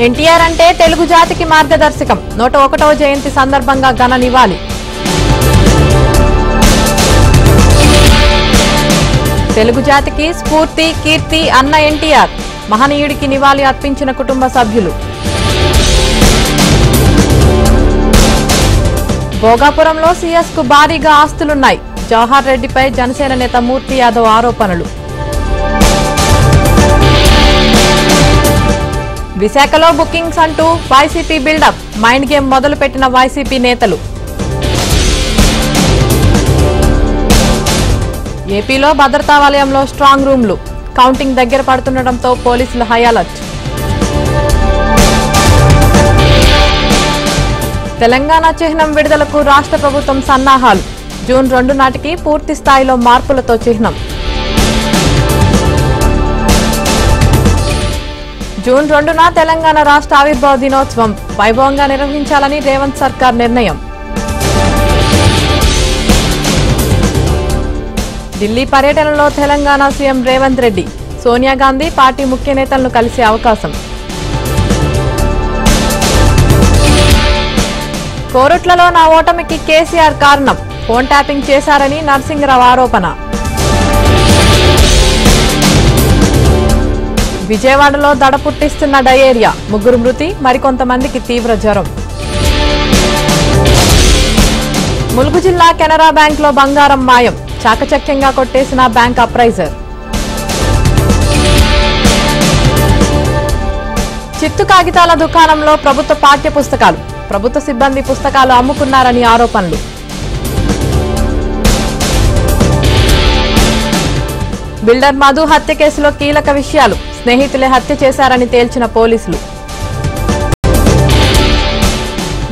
ఎన్టీఆర్ అంటే తెలుగు జాతికి మార్గదర్శకం 101వ జయంతి సందర్భంగా ఘన నివాళి. తెలుగు జాతికి స్ఫూర్తి కీర్తి అన్న ఎన్టీఆర్ మహనీయుడికి నివాళి అర్పించిన కుటుంబ సభ్యులు. భోగాపురంలో సీఎస్ కు భారీగా ఆస్తులున్నాయి. జవహర్ రెడ్డిపై జనసేన నేత మూర్తి యాదవ్ ఆరోపణలు. విశాఖలో బుకింగ్స్ అంటూ వైసీపీ బిల్డప్ మైండ్ గేమ్ మొదలుపెట్టిన వైసీపీ నేతలు. ఏపీలో భద్రతా వలయంలో స్ట్రాంగ్ రూమ్లు కౌంటింగ్ దగ్గర పడుతుండటంతో పోలీసులు హై అలర్ట్. తెలంగాణ చిహ్నం విడుదలకు రాష్ట్ర ప్రభుత్వం సన్నాహాలు. జూన్ 2 నాటికి పూర్తి స్థాయిలో మార్పులతో చిహ్నం. జూన్ 2న తెలంగాణ రాష్ట్ర ఆవిర్భావ దినోత్సవం వైభవంగా నిర్వహించాలని రేవంత్ సర్కార్ నిర్ణయం. ఢిల్లీ పర్యటనలో తెలంగాణ సీఎం రేవంత్ రెడ్డి సోనియా గాంధీ పార్టీ ముఖ్య నేతలను కలిసే అవకాశం. కోరుట్లలో నా ఓటమికి కేసీఆర్ కారణం ఫోన్ ట్యాపింగ్ చేశారని నరసింగరావు ఆరోపణ. విజయవాడలో దడ పుట్టిస్తున్న డయేరియా 3 మృతి మరికొంతమందికి తీవ్ర జ్వరం. ములుగు జిల్లా కెనరా బ్యాంకులో బంగారం మాయం చాకచక్యంగా కొట్టేసిన బ్యాంక్ అప్రైజర్. చిత్తు కాగితాల దుకాణంలో ప్రభుత్వ పాఠ్య పుస్తకాలు ప్రభుత్వ సిబ్బంది పుస్తకాలు అమ్ముకున్నారని ఆరోపణలు. బిల్డర్ మధు హత్య కేసులో కీలక విషయాలు స్నేహితులే హత్య చేశారని తేల్చిన పోలీసులు.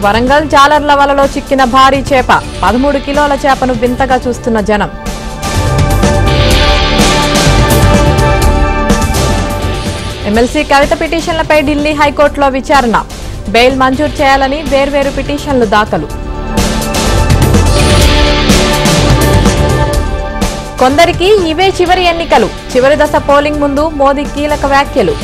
వరంగల్ జాలర్ల వలలో చిక్కిన భారీ చేప 13 కిలోల చేపను వింతగా చూస్తున్న జనం. ఎమ్మెల్సీ కవిత పిటిషన్లపై ఢిల్లీ హైకోర్టులో విచారణ బెయిల్ మంజూరు చేయాలని వేర్వేరు పిటిషన్లు దాఖలు. కొందరికి ఇవే చివరి ఎన్నికలు చివరి దశ పోలింగ్ ముందు మోదీ కీలక వ్యాఖ్యలు.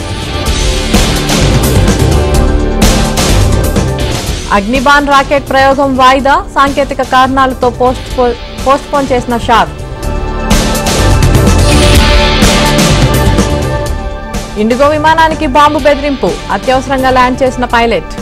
అగ్నిబాన్ రాకెట్ ప్రయోగం వాయిదా సాంకేతిక కారణాలతో పోస్ట్పోన్ చేసిన షార్. ఇండిగో విమానానికి బాంబు బెదిరింపు అత్యవసరంగా ల్యాండ్ చేసిన పైలట్.